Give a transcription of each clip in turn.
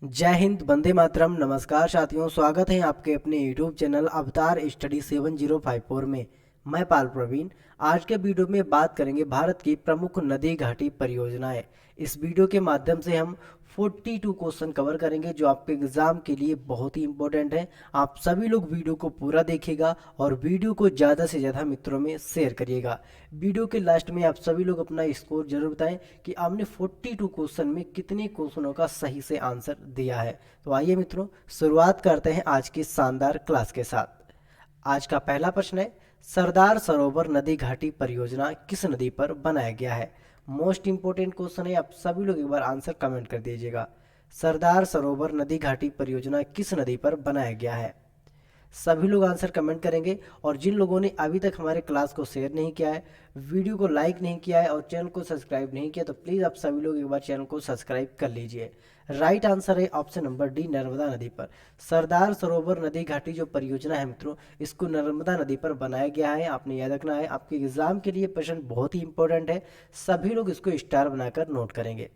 जय हिंद, वंदे मातरम। नमस्कार साथियों, स्वागत है आपके अपने यूट्यूब चैनल अवतार स्टडी 7054 में। मैं पाल प्रवीण। आज के वीडियो में बात करेंगे भारत की प्रमुख नदी घाटी परियोजनाएं। इस वीडियो के माध्यम से हम 42 क्वेश्चन कवर करेंगे जो आपके एग्जाम के लिए बहुत ही इंपॉर्टेंट है। आप सभी लोग वीडियो को पूरा देखिएगा और वीडियो को ज़्यादा से ज़्यादा मित्रों में शेयर करिएगा। वीडियो के लास्ट में आप सभी लोग अपना स्कोर जरूर बताएं कि आपने 42 क्वेश्चन में कितने क्वेश्चनों का सही से आंसर दिया है। तो आइए मित्रों, शुरुआत करते हैं आज की शानदार क्लास के साथ। आज का पहला प्रश्न है, सरदार सरोवर नदी घाटी परियोजना किस नदी पर बनाया गया है। मोस्ट इंपोर्टेंट क्वेश्चन है, आप सभी लोग एक बार आंसर कमेंट कर दीजिएगा। सरदार सरोवर नदी घाटी परियोजना किस नदी पर बनाया गया है। सभी लोग आंसर कमेंट करेंगे। और जिन लोगों ने अभी तक हमारे क्लास को शेयर नहीं किया है, वीडियो को लाइक नहीं किया है और चैनल को सब्सक्राइब नहीं किया, तो प्लीज़ आप सभी लोग एक बार चैनल को सब्सक्राइब कर लीजिए। राइट आंसर है ऑप्शन नंबर डी, नर्मदा नदी पर। सरदार सरोवर नदी घाटी जो परियोजना है मित्रों, इसको नर्मदा नदी पर बनाया गया है। आपने याद रखना है, आपके एग्जाम के लिए प्रश्न बहुत ही इंपॉर्टेंट है। सभी लोग इसको स्टार बनाकर नोट करेंगे।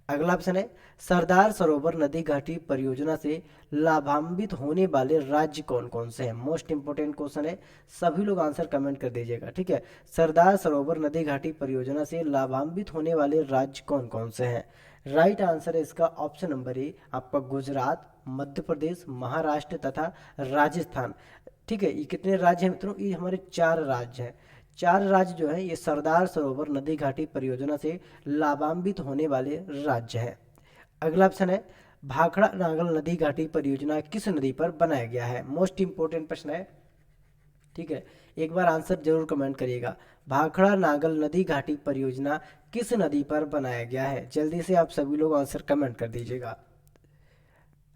अगला ऑप्शन है, सरदार सरोवर नदी घाटी परियोजना से लाभान्वित होने वाले राज्य कौन कौन से हैं। मोस्ट इंपोर्टेंट क्वेश्चन है, सभी लोग आंसर कमेंट कर दीजिएगा। ठीक है, सरदार सरोवर नदी घाटी परियोजना से लाभान्वित होने वाले राज्य कौन कौन से हैं। राइट आंसर है इसका ऑप्शन नंबर ए, आपका गुजरात, मध्य प्रदेश, महाराष्ट्र तथा राजस्थान। ठीक है, ये कितने राज्य हैं मित्रों, ये हमारे 4 राज्य हैं। 4 राज्य जो है ये सरदार सरोवर नदी घाटी परियोजना से लाभान्वित होने वाले राज्य हैं। अगला ऑप्शन है, भाखड़ा नागल नदी घाटी परियोजना किस नदी पर बनाया गया है। मोस्ट इंपोर्टेंट प्रश्न है। ठीक है, एक बार आंसर जरूर कमेंट करिएगा। भाखड़ा नागल नदी घाटी परियोजना किस नदी पर बनाया गया है। जल्दी से आप सभी लोग आंसर कमेंट कर दीजिएगा।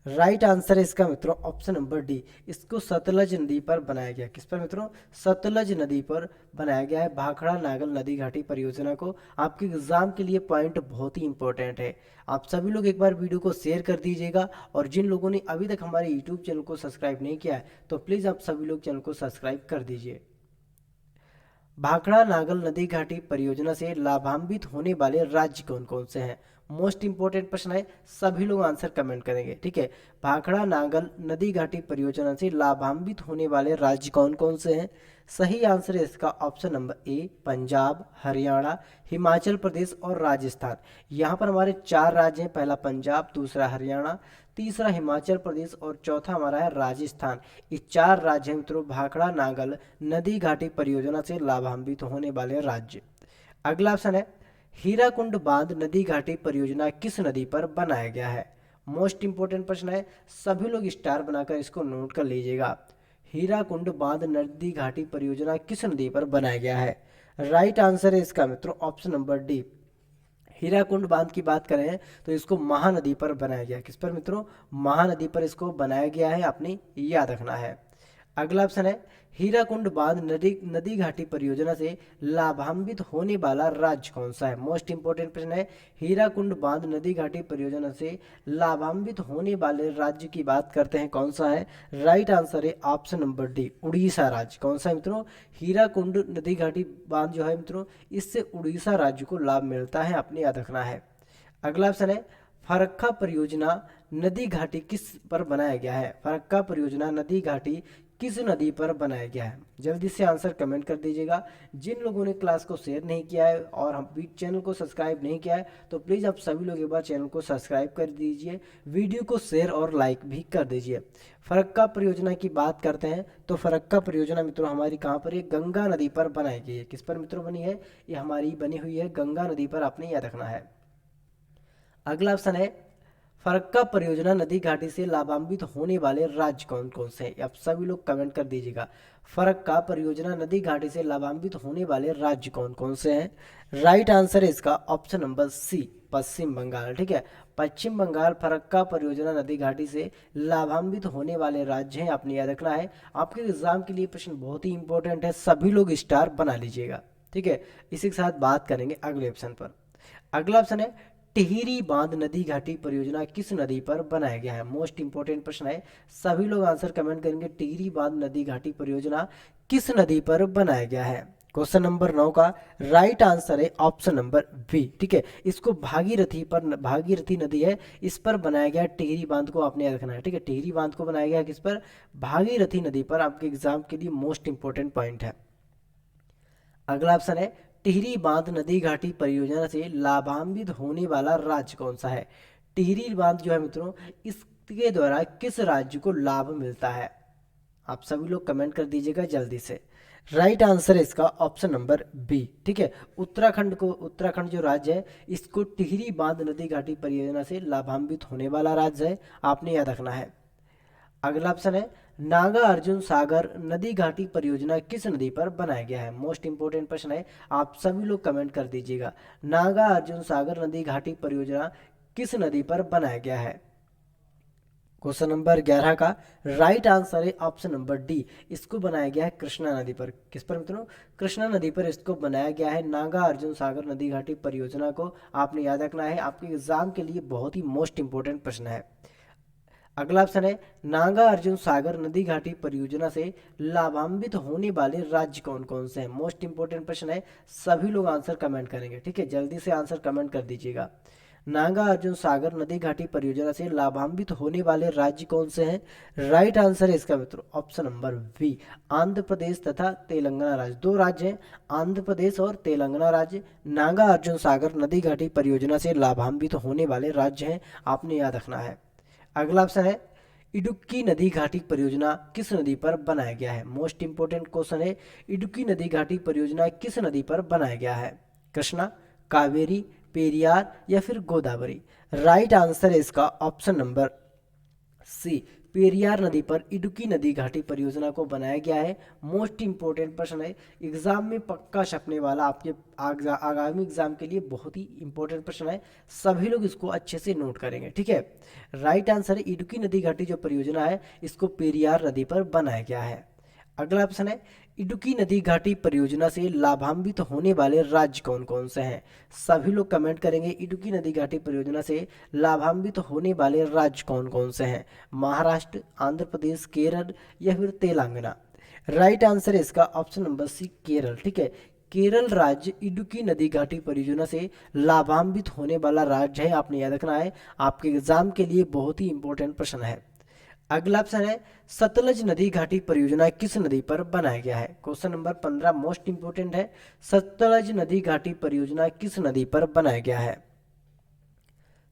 राइट आंसर है इसका मित्रों ऑप्शन नंबर डी, इसको सतलज नदी पर बनाया गया। किस पर मित्रों, सतलज नदी पर बनाया गया है भाखड़ा नागल नदी घाटी परियोजना को। आपके एग्जाम के लिए पॉइंट बहुत ही इंपॉर्टेंट है। आप सभी लोग एक बार वीडियो को शेयर कर दीजिएगा। और जिन लोगों ने अभी तक हमारे यूट्यूब चैनल को सब्सक्राइब नहीं किया है, तो प्लीज़ आप सभी लोग चैनल को सब्सक्राइब कर दीजिए। भाखड़ा नागल नदी घाटी परियोजना से लाभान्वित होने वाले राज्य कौन कौन से हैं। मोस्ट इंपोर्टेंट प्रश्न है, सभी लोग आंसर कमेंट करेंगे। ठीक है, भाखड़ा नागल नदी घाटी परियोजना से लाभान्वित होने वाले राज्य कौन कौन से हैं। सही आंसर है इसका option number A, Punjab, Haryana, Himachal Pradesh और राजस्थान। यहाँ पर हमारे 4 राज्य हैं, पहला पंजाब, दूसरा हरियाणा, तीसरा हिमाचल प्रदेश और चौथा हमारा है राजस्थान। ये 4 राज्य हैं मित्रों भाखड़ा नागल नदी घाटी परियोजना से लाभान्वित होने वाले राज्य। अगला ऑप्शन है, हीराकुंड बांध नदी घाटी परियोजना किस नदी पर बनाया गया है। मोस्ट इंपोर्टेंट प्रश्न है, सभी लोग स्टार बनाकर इसको नोट कर लीजिएगा। हीराकुंड बांध नदी घाटी परियोजना किस नदी पर बनाया गया है। राइट आंसर है इसका मित्रों ऑप्शन नंबर डी। हीराकुंड बांध की बात करें तो इसको महानदी पर बनाया गया। किस पर मित्रों, महानदी पर इसको बनाया गया है, आपने याद रखना है। अगला ऑप्शन है, हीराकुंड बांध नदी नदी घाटी परियोजना से लाभान्वित होने वाला राज्य कौन सा है। मोस्ट इंपोर्टेंट प्रश्न है, हीराकुंड बांध नदी घाटी परियोजना से लाभान्वित होने वाले राज्य की बात करते हैं, कौन सा है। राइट आंसर है ऑप्शन नंबर डी, उड़ीसा राज्य। कौन सा है मित्रों, हीराकुंड नदी घाटी बांध जो है मित्रों, इससे उड़ीसा राज्य को लाभ मिलता है, आपने याद रखना है। अगला ऑप्शन है, फरक्का परियोजना नदी घाटी किस पर बनाया गया है। फरक्का परियोजना नदी घाटी किस नदी पर बनाया गया है। जल्दी से आंसर कमेंट कर दीजिएगा। जिन लोगों ने क्लास को शेयर नहीं किया है और हम भी चैनल को सब्सक्राइब नहीं किया है, तो प्लीज़ आप सभी लोग एक बार चैनल को सब्सक्राइब कर दीजिए, वीडियो को शेयर और लाइक भी कर दीजिए। फरक्का परियोजना की बात करते हैं तो फरक्का परियोजना मित्रों हमारी कहाँ पर है, गंगा नदी पर बनाई गई है। किस पर मित्रों बनी है, ये हमारी बनी हुई है गंगा नदी पर, आपने याद रखना है। अगला ऑप्शन है, फरक्का परियोजना नदी घाटी से लाभान्वित होने वाले राज्य कौन कौन से हैं। आप सभी लोग कमेंट कर दीजिएगा। फरक्का परियोजना नदी घाटी से लाभान्वित होने वाले राज्य कौन कौन से हैं। राइट आंसर है इसका ऑप्शन नंबर सी, पश्चिम बंगाल। ठीक है, पश्चिम बंगाल फरक्का परियोजना नदी घाटी से लाभान्वित होने वाले राज्य हैं, आपने याद रखना है। आपके एग्जाम के लिए प्रश्न बहुत ही इंपॉर्टेंट है, सभी लोग स्टार बना लीजिएगा। ठीक है, इसी के साथ बात करेंगे अगले ऑप्शन पर। अगला ऑप्शन है, टिहरी बांध नदी घाटी परियोजना किस नदी पर बनाया गया है। मोस्ट इंपोर्टेंट प्रश्न है, सभी लोग आंसर कमेंट करेंगे। टिहरी बांध नदी घाटी परियोजना किस नदी पर बनाया गया है। क्वेश्चन नंबर 9 का राइट आंसर है ऑप्शन नंबर बी। ठीक है, इसको भागीरथी नदी है, इस पर बनाया गया टिहरी बांध को आपने याद रखना है। ठीक है, टिहरी बांध को बनाया गया किस पर? भागीरथी नदी पर। आपके एग्जाम के लिए मोस्ट इंपोर्टेंट पॉइंट है। अगला ऑप्शन है टिहरी बांध नदी घाटी परियोजना से लाभान्वित होने वाला राज्य कौन सा है? टिहरी बांध जो है मित्रों, इसके द्वारा किस राज्य को लाभ मिलता है? आप सभी लोग कमेंट कर दीजिएगा जल्दी से। राइट आंसर है इसका ऑप्शन नंबर बी। ठीक है, उत्तराखंड जो राज्य है, इसको टिहरी बांध नदी घाटी परियोजना से लाभान्वित होने वाला राज्य है, आपने याद रखना है। अगला ऑप्शन है नागा अर्जुन सागर नदी घाटी परियोजना किस नदी पर बनाया गया है? मोस्ट इंपोर्टेंट प्रश्न है, आप सभी लोग कमेंट कर दीजिएगा। नागा अर्जुन सागर नदी घाटी परियोजना किस नदी पर बनाया गया है? क्वेश्चन नंबर 11 का राइट आंसर है ऑप्शन नंबर डी, इसको बनाया गया है कृष्णा नदी पर। किस पर मित्रों? कृष्णा नदी पर इसको बनाया गया है। नागा अर्जुन सागर नदी घाटी परियोजना को आपने याद रखना है, आपके एग्जाम के लिए बहुत ही मोस्ट इंपोर्टेंट प्रश्न है। अगला ऑप्शन है नागा अर्जुन सागर नदी घाटी परियोजना से लाभान्वित होने वाले राज्य कौन कौन से हैं? मोस्ट इंपोर्टेंट प्रश्न है, सभी लोग आंसर कमेंट करेंगे। ठीक है, जल्दी से आंसर कमेंट कर दीजिएगा। नागा अर्जुन सागर नदी घाटी परियोजना से लाभान्वित होने वाले राज्य कौन से हैं? राइट आंसर है इसका मित्रों option number B, Andhra Pradesh तथा तेलंगाना राज्य। दो राज्य हैं, आंध्र प्रदेश और तेलंगाना राज्य। नागा अर्जुन सागर नदी घाटी परियोजना से लाभान्वित होने वाले राज्य हैं, आपने याद रखना है। अगला ऑप्शन है इडुक्की नदी घाटी परियोजना किस नदी पर बनाया गया है? मोस्ट इंपोर्टेंट क्वेश्चन है, इडुक्की नदी घाटी परियोजना किस नदी पर बनाया गया है? कृष्णा, कावेरी, पेरियार या फिर गोदावरी? राइट आंसर है इसका ऑप्शन नंबर सी, पेरियार नदी पर इडुक्की नदी घाटी परियोजना को बनाया गया है। मोस्ट इंपोर्टेंट प्रश्न है, एग्जाम में पक्का छपने वाला, आपके आगामी एग्जाम के लिए बहुत ही इंपॉर्टेंट प्रश्न है, सभी लोग इसको अच्छे से नोट करेंगे। ठीक है, राइट आंसर है इडुक्की नदी घाटी जो परियोजना है, इसको पेरियार नदी पर बनाया गया है। अगला ऑप्शन है इडुक्की नदी घाटी परियोजना से लाभान्वित होने वाले राज्य कौन कौन से हैं? सभी लोग कमेंट करेंगे इडुक्की नदी घाटी परियोजना से लाभान्वित होने वाले राज्य कौन कौन से हैं? महाराष्ट्र, आंध्र प्रदेश, केरल या फिर तेलंगाना? राइट आंसर है इसका ऑप्शन नंबर सी, केरल। ठीक है, केरल राज्य इडुक्की नदी घाटी परियोजना से लाभान्वित होने वाला राज्य है, आपने याद रखना है, आपके एग्जाम के लिए बहुत ही इंपॉर्टेंट प्रश्न है। अगला ऑप्शन है सतलज नदी घाटी परियोजना किस नदी पर बनाया गया है? क्वेश्चन नंबर 15 मोस्ट इंपोर्टेंट है, सतलज नदी घाटी परियोजना किस नदी पर बनाया गया है?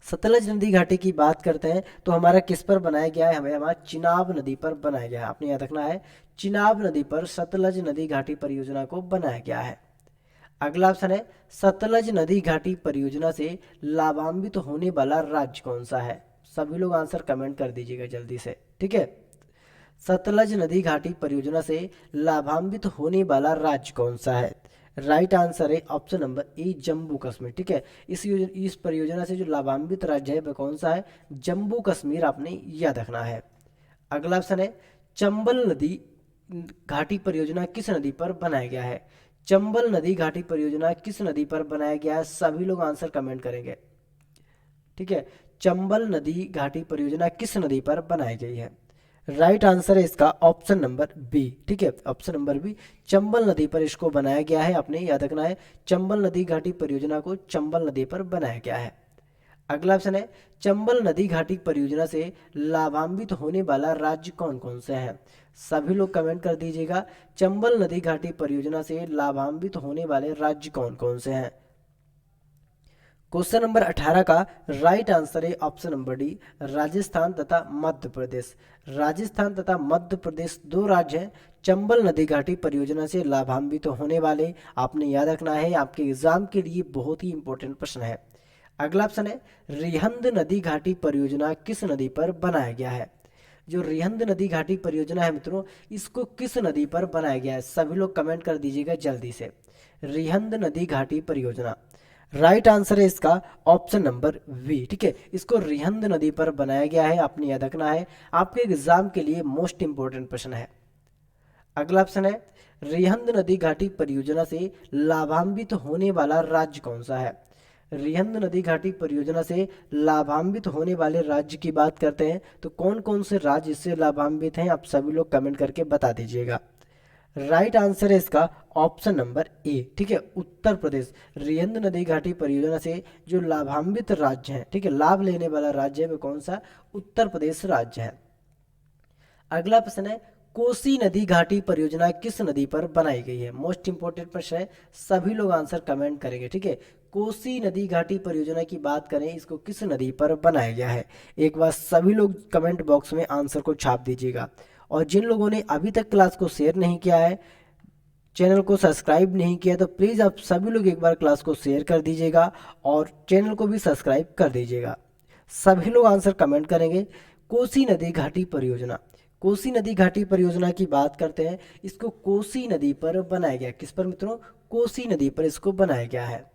सतलज नदी घाटी की बात करते हैं तो हमारा किस पर बनाया गया है? हमें हमारा चिनाब नदी पर बनाया गया है, आपने याद रखना है, चिनाब नदी पर सतलज नदी घाटी परियोजना को बनाया गया है। अगला ऑप्शन है सतलज नदी घाटी परियोजना से लाभान्वित होने वाला राज्य कौन सा है? सभी लोग आंसर कमेंट कर दीजिएगा जल्दी से। ठीक है, सतलज नदी घाटी परियोजना से लाभान्वित होने वाला राज्य कौन सा है? राइट आंसर है ऑप्शन नंबर ए, जम्मू कश्मीर। ठीक है, इस परियोजना से जो लाभान्वित राज्य है वह कौन सा है? जम्मू कश्मीर, आपने याद रखना है। अगला ऑप्शन है चंबल नदी घाटी परियोजना किस नदी पर बनाया गया है? चंबल नदी घाटी परियोजना किस नदी पर बनाया गया है? सभी लोग आंसर कमेंट करेंगे। ठीक है, चंबल नदी घाटी परियोजना किस नदी पर बनाई गई है? राइट आंसर है इसका ऑप्शन नंबर बी। ठीक है, ऑप्शन नंबर बी, चंबल नदी पर इसको बनाया गया है, आपने याद रखना है, चंबल नदी घाटी परियोजना को चंबल नदी पर बनाया गया है। अगला ऑप्शन है चंबल नदी घाटी परियोजना से लाभान्वित होने वाला राज्य कौन कौन से है? सभी लोग कमेंट कर दीजिएगा, चंबल नदी घाटी परियोजना से लाभान्वित होने वाले राज्य कौन कौन से हैं? क्वेश्चन नंबर 18 का राइट आंसर है ऑप्शन नंबर डी, राजस्थान तथा मध्य प्रदेश। राजस्थान तथा मध्य प्रदेश दो राज्य हैं चंबल नदी घाटी परियोजना से लाभान्वित होने वाले, आपने याद रखना है, आपके एग्जाम के लिए बहुत ही इंपॉर्टेंट प्रश्न है। अगला ऑप्शन है रिहंद नदी घाटी परियोजना किस नदी पर बनाया गया है? जो रिहंद नदी घाटी परियोजना है मित्रों, इसको किस नदी पर बनाया गया है? सभी लोग कमेंट कर दीजिएगा जल्दी से। रिहंद नदी घाटी परियोजना, राइट आंसर है इसका ऑप्शन नंबर वी। ठीक है, इसको रिहंद नदी पर बनाया गया है, आपने याद रखना है, आपके एग्जाम के लिए मोस्ट इंपोर्टेंट प्रश्न है। अगला ऑप्शन है रिहंद नदी घाटी परियोजना से लाभान्वित होने वाला राज्य कौन सा है? रिहंद नदी घाटी परियोजना से लाभान्वित होने वाले राज्य की बात करते हैं तो कौन कौन से राज्य इससे लाभान्वित हैं? आप सभी लोग कमेंट करके बता दीजिएगा। राइट आंसर है इसका ऑप्शन नंबर ए, ठीक है, उत्तर प्रदेश। रिहंद नदी घाटी परियोजना से जो लाभान्वित राज्य है, ठीक है, लाभ लेने वाला राज्य है वो कौन सा, उत्तर प्रदेश राज्य है। अगला प्रश्न है, कोसी नदी घाटी परियोजना किस नदी पर बनाई गई है। मोस्ट इंपोर्टेंट प्रश्न है, सभी लोग आंसर कमेंट करेंगे, ठीक है। कोसी नदी घाटी परियोजना की बात करें, इसको किस नदी पर बनाया गया है, एक बार सभी लोग कमेंट बॉक्स में आंसर को छाप दीजिएगा। और जिन लोगों ने अभी तक क्लास को शेयर नहीं किया है, चैनल को सब्सक्राइब नहीं किया, तो प्लीज़ आप सभी लोग एक बार क्लास को शेयर कर दीजिएगा और चैनल को भी सब्सक्राइब कर दीजिएगा। सभी लोग आंसर कमेंट करेंगे। कोसी नदी घाटी परियोजना, कोसी नदी घाटी परियोजना की बात करते हैं, इसको कोसी नदी पर बनाया गया, किस पर मित्रों, कोसी नदी पर इसको बनाया गया है।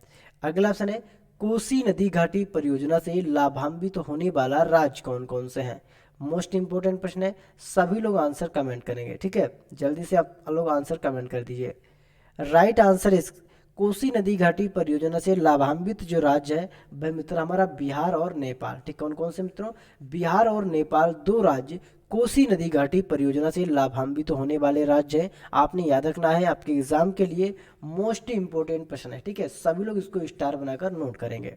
अगला ऑप्शन है, कोसी नदी घाटी परियोजना से लाभान्वित होने वाला राज्य कौन कौन से हैं। मोस्ट इंपोर्टेंट प्रश्न है, सभी लोग आंसर कमेंट करेंगे, ठीक है, जल्दी से आप लोग आंसर कमेंट कर दीजिए। राइट आंसर इस कोसी नदी घाटी परियोजना से लाभान्वित जो राज्य है वह मित्र हमारा बिहार और नेपाल, ठीक, कौन कौन से मित्रों, बिहार और नेपाल, दो राज्य कोसी नदी घाटी परियोजना से लाभान्वित होने वाले राज्य हैं। आपने याद रखना है, आपके एग्जाम के लिए मोस्ट इंपोर्टेंट प्रश्न है, ठीक है, सभी लोग इसको स्टार बनाकर नोट करेंगे।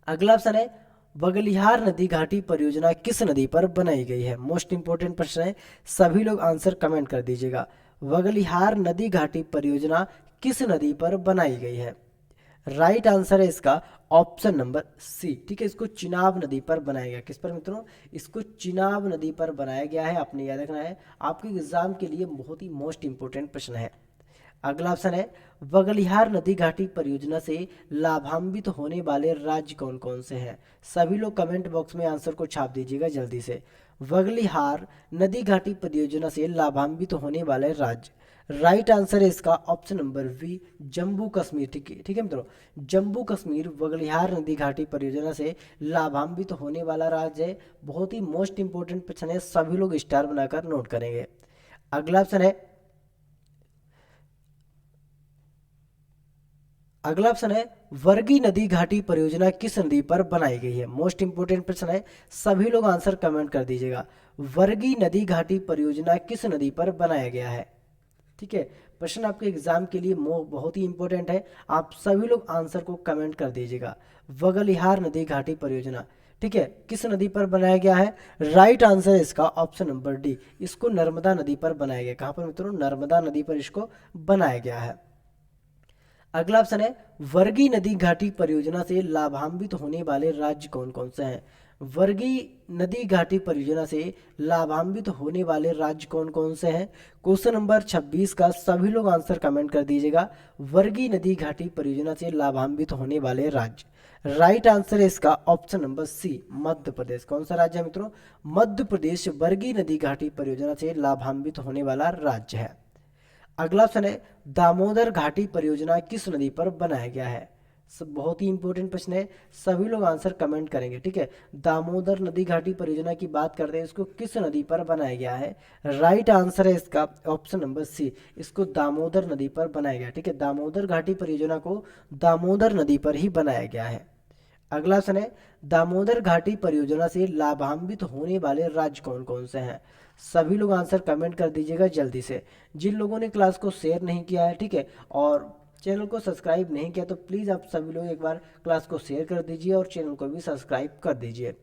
अगला ऑप्शन है, बगलिहार नदी घाटी परियोजना किस नदी पर बनाई गई है। मोस्ट इंपोर्टेंट प्रश्न है, सभी लोग आंसर कमेंट कर दीजिएगा। बगलिहार नदी घाटी परियोजना किस नदी पर बनाई गई है। राइट आंसर है इसका ऑप्शन नंबर सी, ठीक है, इसको चिनाब नदी पर बनाया गया, किस पर मित्रों, इसको चिनाब नदी पर बनाया गया है। आपने याद रखना है, आपके एग्जाम के लिए बहुत ही मोस्ट इंपोर्टेंट प्रश्न है। अगला ऑप्शन है, बगलिहार नदी घाटी परियोजना से लाभान्वित होने वाले राज्य कौन कौन से हैं। सभी लोग कमेंट बॉक्स में आंसर को छाप दीजिएगा जल्दी से। बगलिहार नदी घाटी परियोजना से लाभान्वित होने वाले राज्य, राइट आंसर है इसका option number B, Jammu Kashmir, ठीक है मित्रों, जम्मू कश्मीर बगलिहार नदी घाटी परियोजना से लाभान्वित होने वाला राज्य है। बहुत ही मोस्ट इंपोर्टेंट प्रश्न है, सभी लोग स्टार बनाकर नोट करेंगे। अगला ऑप्शन है, अगला ऑप्शन है, वर्गी नदी घाटी परियोजना किस नदी पर बनाई गई है। मोस्ट इंपोर्टेंट प्रश्न है, सभी लोग आंसर कमेंट कर दीजिएगा। वर्गी नदी घाटी परियोजना किस नदी पर बनाया गया है, ठीक है, प्रश्न आपके एग्जाम के लिए बहुत ही इंपॉर्टेंट है, आप सभी लोग आंसर को कमेंट कर दीजिएगा। बगलिहार नदी घाटी परियोजना, ठीक है, किस नदी पर बनाया गया है। राइट आंसर है इसका ऑप्शन नंबर डी, इसको नर्मदा नदी पर बनाया गया। कहाँ पर मित्रों, नर्मदा नदी पर इसको बनाया गया है। अगला ऑप्शन है, वर्गी नदी घाटी परियोजना से लाभान्वित होने वाले राज्य कौन कौन से हैं। वर्गी नदी घाटी परियोजना से लाभान्वित होने वाले राज्य कौन कौन से हैं। क्वेश्चन नंबर 26 का सभी लोग आंसर कमेंट कर दीजिएगा। वर्गी नदी घाटी परियोजना से लाभान्वित होने वाले राज्य, राइट आंसर है इसका option number C, Madhya Pradesh. कौन सा राज्य है मित्रों, मध्य प्रदेश वर्गी नदी घाटी परियोजना से लाभान्वित होने वाला राज्य है। अगला ऑप्शन है, दामोदर घाटी परियोजना किस नदी पर बनाया गया है। सब बहुत ही इंपॉर्टेंट प्रश्न है, सभी लोग आंसर कमेंट करेंगे, ठीक है। दामोदर नदी घाटी परियोजना की बात करते हैं, इसको किस नदी पर बनाया गया है। राइट आंसर है इसका ऑप्शन नंबर सी, इसको दामोदर नदी पर बनाया गया, ठीक है, दामोदर घाटी परियोजना को दामोदर नदी पर ही बनाया गया है। अगला ऑप्शन है, दामोदर घाटी परियोजना से लाभान्वित होने वाले राज्य कौन कौन से हैं। सभी लोग आंसर कमेंट कर दीजिएगा जल्दी से। जिन लोगों ने क्लास को शेयर नहीं किया है, ठीक है, और चैनल को सब्सक्राइब नहीं किया, तो प्लीज़ आप सभी लोग एक बार क्लास को शेयर कर दीजिए और चैनल को भी सब्सक्राइब कर दीजिए।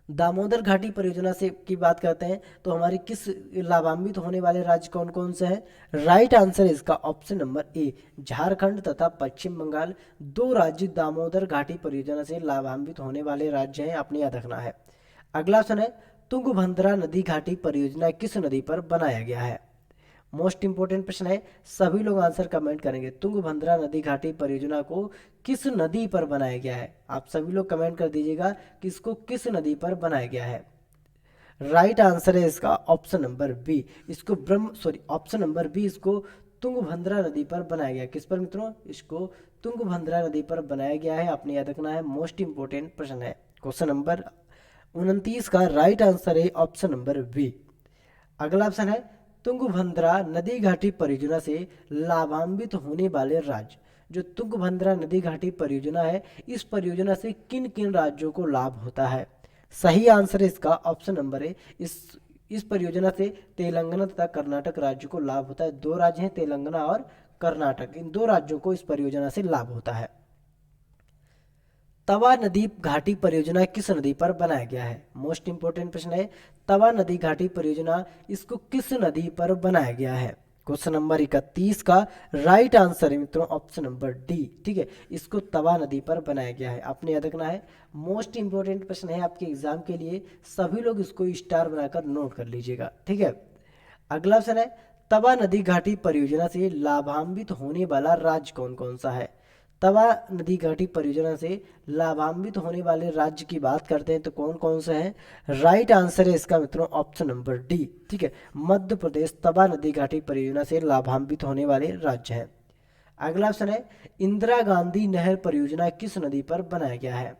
दामोदर घाटी परियोजना से की बात करते हैं, तो हमारी किस लाभान्वित होने वाले राज्य कौन कौन से हैं। राइट आंसर इसका ऑप्शन नंबर ए, झारखंड तथा पश्चिम बंगाल, दो राज्य दामोदर घाटी परियोजना से लाभान्वित होने वाले राज्य हैं, आपने याद रखना है। अगला ऑप्शन है, तुंगभद्रा नदी घाटी परियोजना किस नदी पर बनाया गया है। मोस्ट इंपोर्टेंट प्रश्न है, सभी लोग आंसर कमेंट करेंगे। तुंगभद्रा नदी घाटी परियोजना को किस नदी पर बनाया गया है। आप सभी लोग कमेंट कर दीजिएगा कि इसको किस नदी पर बनाया गया है। राइट आंसर है इसका ऑप्शन नंबर बी, इसको ऑप्शन नंबर बी, इसको तुंगभद्रा नदी पर बनाया गया। किस पर मित्रों, इसको तुंगभद्रा नदी पर बनाया गया है, आपने याद रखना है, मोस्ट इंपोर्टेंट प्रश्न है। क्वेश्चन नंबर 29 का राइट आंसर है ऑप्शन नंबर बी। अगला ऑप्शन है, तुंगभद्रा नदी घाटी परियोजना से लाभान्वित होने वाले राज्य। जो तुंगभद्रा नदी घाटी परियोजना है, इस परियोजना से किन किन राज्यों को लाभ होता है। सही आंसर है इसका ऑप्शन नंबर है, इस इस परियोजना से तेलंगाना तथा कर्नाटक राज्य को लाभ होता है। दो राज्य हैं, तेलंगाना और कर्नाटक, इन दो राज्यों को इस परियोजना से लाभ होता है। तवा नदी घाटी परियोजना किस नदी पर बनाया गया है? मोस्ट इंपोर्टेंट प्रश्न है। तवा नदी घाटी परियोजना, इसको किस नदी पर बनाया गया है? क्वेश्चन नंबर 31 का राइट आंसर है मित्रों ऑप्शन नंबर डी। ठीक है, इसको तवा नदी पर बनाया गया है, आपने याद रखना है। मोस्ट इंपोर्टेंट प्रश्न है आपके एग्जाम के लिए, सभी लोग इसको स्टार बनाकर नोट कर लीजिएगा। ठीक है, अगला प्रश्न है, तवा नदी घाटी परियोजना से लाभान्वित होने वाला राज्य कौन कौन सा है? तवा नदी घाटी परियोजना से लाभान्वित होने वाले राज्य की बात करते हैं तो कौन कौन से हैं? राइट आंसर है इसका मित्रों ऑप्शन नंबर डी। ठीक है, मध्य प्रदेश तवा नदी घाटी परियोजना से लाभान्वित होने वाले राज्य हैं। अगला ऑप्शन है, इंदिरा गांधी नहर परियोजना किस नदी पर बनाया गया है?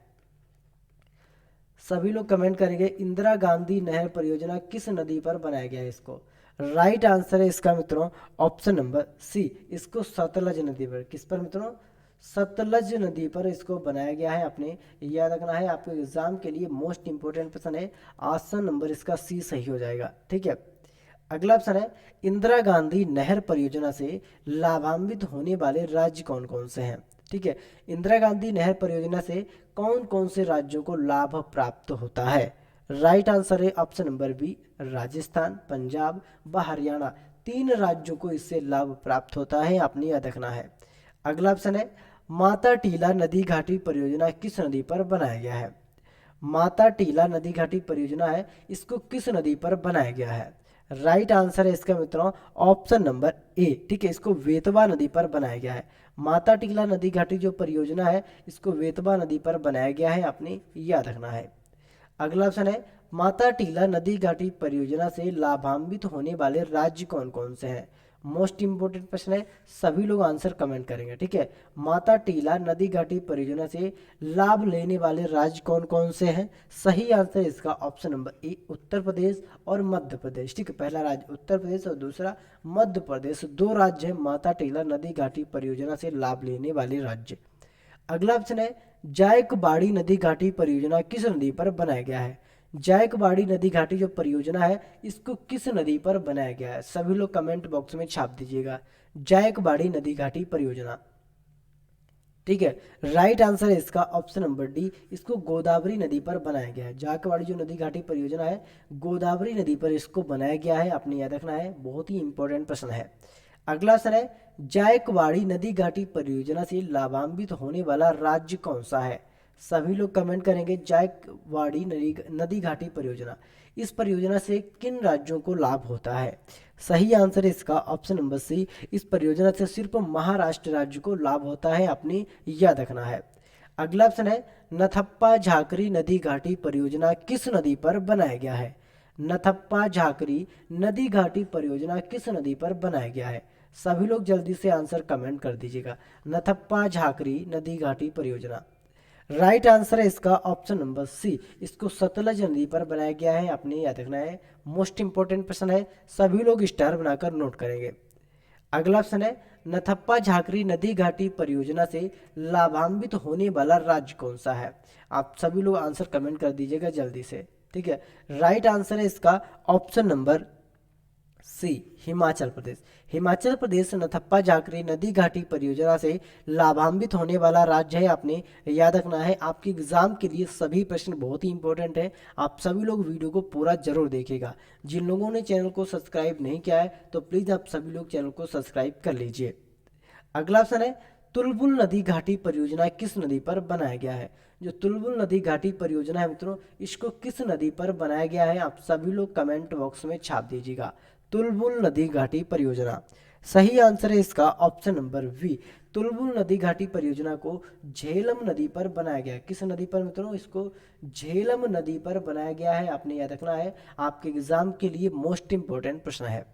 सभी लोग कमेंट करेंगे, इंदिरा गांधी नहर परियोजना किस नदी पर बनाया गया है? इसको राइट आंसर है इसका मित्रों ऑप्शन नंबर सी, इसको सतलज नदी पर, किस पर मित्रों? सतलज नदी पर इसको बनाया गया है। आपने याद रखना है, आपके एग्जाम के लिए मोस्ट इंपोर्टेंट प्रश्न है, ऑप्शन नंबर इसका सी सही हो जाएगा। ठीक है, अगला ऑप्शन है, इंदिरा गांधी नहर परियोजना से लाभान्वित होने वाले राज्य कौन कौन से हैं? ठीक है, इंदिरा गांधी नहर परियोजना से कौन कौन से राज्यों को लाभ प्राप्त होता है? राइट आंसर है option number B, Rajasthan, Punjab व हरियाणा, तीन राज्यों को इससे लाभ प्राप्त होता है, आपने याद रखना है। अगला ऑप्शन है, माता टीला नदी घाटी परियोजना किस नदी पर बनाया गया है? माता टीला नदी घाटी परियोजना है, इसको किस नदी पर बनाया गया है? राइट आंसर है इसका मित्रों ऑप्शन नंबर ए। ठीक है, इसको वेतवा नदी पर बनाया गया है। माता टीला नदी घाटी जो परियोजना है, इसको वेतवा नदी पर बनाया गया है, आपने याद रखना है। अगला ऑप्शन है, माता टीला नदी घाटी परियोजना से लाभान्वित होने वाले राज्य कौन कौन से हैं? मोस्ट इंपोर्टेंट प्रश्न है, सभी लोग आंसर कमेंट करेंगे। ठीक है, माता टीला नदी घाटी परियोजना से लाभ लेने वाले राज्य कौन कौन से हैं? सही आंसर इसका ऑप्शन नंबर ए, उत्तर प्रदेश और मध्य प्रदेश। ठीक है, पहला राज्य उत्तर प्रदेश और दूसरा मध्य प्रदेश, दो राज्य है माता टीला नदी घाटी परियोजना से लाभ लेने वाले राज्य। अगला ऑप्शन है, जायकवाड़ी नदी घाटी परियोजना किस नदी पर बनाया गया है? जायकवाड़ी नदी घाटी जो परियोजना है, इसको किस नदी पर बनाया गया है? सभी लोग कमेंट बॉक्स में छाप दीजिएगा, जायकवाड़ी नदी घाटी परियोजना। ठीक है, राइट आंसर है इसका ऑप्शन नंबर डी, इसको गोदावरी नदी पर बनाया गया है। जायकवाड़ी जो नदी घाटी परियोजना है, गोदावरी नदी पर इसको बनाया गया है, आपने याद रखना है, बहुत ही इंपॉर्टेंट प्रश्न है। अगला प्रश्न है, जायकवाड़ी नदी घाटी परियोजना से लाभान्वित होने वाला राज्य कौन सा है? सभी लोग कमेंट करेंगे, जायकवाड़ी नदी घाटी परियोजना, इस परियोजना से किन राज्यों को लाभ होता है? सही आंसर है इसका ऑप्शन नंबर सी, इस परियोजना से सिर्फ महाराष्ट्र राज्य को लाभ होता है, आपने याद रखना है। अगला ऑप्शन है, नथप्पा झाकरी नदी घाटी परियोजना किस नदी पर बनाया गया है? नथप्पा झाकरी नदी घाटी परियोजना किस नदी पर बनाया गया है? सभी लोग जल्दी से आंसर कमेंट कर दीजिएगा, नथप्पा झाकरी नदी घाटी परियोजना। राइट आंसर है इसका ऑप्शन नंबर सी, इसको सतलज नदी पर बनाया गया है, आपने याद रखना है, मोस्ट इंपोर्टेंट प्रश्न है, सभी लोग स्टार बनाकर नोट करेंगे। अगला ऑप्शन है, नथप्पा झाकरी नदी घाटी परियोजना से लाभान्वित होने वाला राज्य कौन सा है? आप सभी लोग आंसर कमेंट कर दीजिएगा जल्दी से। ठीक है, राइट आंसर है इसका option number C, Himachal Pradesh. Himachal Pradesh नथप्पा Jhakri नदी घाटी परियोजना से लाभान्वित होने वाला राज्य है, आपने याद रखना है। आपके एग्जाम के लिए सभी प्रश्न बहुत ही इंपॉर्टेंट है, आप सभी लोग वीडियो को पूरा जरूर देखिएगा। जिन लोगों ने चैनल को सब्सक्राइब नहीं किया है तो प्लीज़ आप सभी लोग चैनल को सब्सक्राइब कर लीजिए। अगला ऑप्शन है, तुलबुल नदी घाटी परियोजना किस नदी पर बनाया गया है? जो तुलबुल नदी घाटी परियोजना है मित्रों, इसको किस नदी पर बनाया गया है? आप सभी लोग कमेंट बॉक्स में छाप दीजिएगा, तुलबुल नदी घाटी परियोजना। सही आंसर है इसका ऑप्शन नंबर वी, तुलबुल नदी घाटी परियोजना को झेलम नदी पर बनाया गया है। किस नदी पर मित्रों? इसको झेलम नदी पर बनाया गया है, आपने याद रखना है, आपके एग्जाम के लिए मोस्ट इंपोर्टेंट प्रश्न है।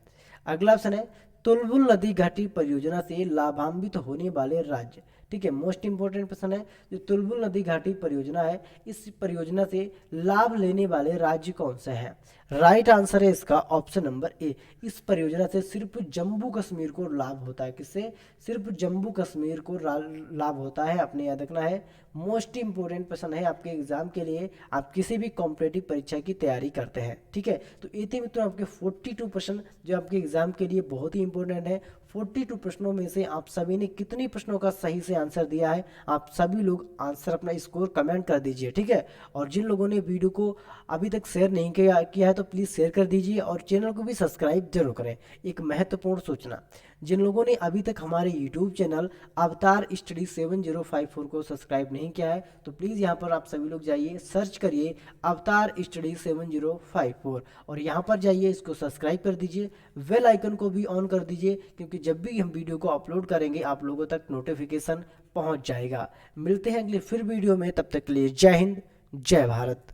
अगला ऑप्शन है, तुलबुल नदी घाटी परियोजना से लाभान्वित होने वाले राज्य। ठीक है, मोस्ट इंपोर्टेंट प्रश्न है, जो तुलबुल नदी घाटी परियोजना है, इस परियोजना से लाभ लेने वाले राज्य कौन से हैं? राइट आंसर है इसका ऑप्शन नंबर ए। इस परियोजना से सिर्फ जम्मू कश्मीर को लाभ होता है। किससे? सिर्फ जम्मू कश्मीर को लाभ होता है। आपने याद रखना है, मोस्ट इंपोर्टेंट प्रश्न है आपके एग्जाम के लिए, आप किसी भी कॉम्पिटेटिव परीक्षा की तैयारी करते हैं। ठीक है, तो ये थे मित्रों आपके 42 प्रश्न जो आपके एग्जाम के लिए बहुत ही इंपॉर्टेंट है। 42 प्रश्नों में से आप सभी ने कितने प्रश्नों का सही से आंसर दिया है, आप सभी लोग आंसर अपना स्कोर कमेंट कर दीजिए। ठीक है, और जिन लोगों ने वीडियो को अभी तक शेयर नहीं किया है तो प्लीज़ शेयर कर दीजिए और चैनल को भी सब्सक्राइब जरूर करें। एक महत्वपूर्ण सूचना, जिन लोगों ने अभी तक हमारे यूट्यूब चैनल अवतार स्टडी 7054 को सब्सक्राइब नहीं किया है तो प्लीज़ यहाँ पर आप सभी लोग जाइए, सर्च करिए अवतार स्टडी 7054 और यहाँ पर जाइए, इसको सब्सक्राइब कर दीजिए, बेल आइकन को भी ऑन कर दीजिए, क्योंकि जब भी हम वीडियो को अपलोड करेंगे आप लोगों तक नोटिफिकेशन पहुँच जाएगा। मिलते हैं अगले फिर वीडियो में, तब तक के लिए जय हिंद, जय भारत।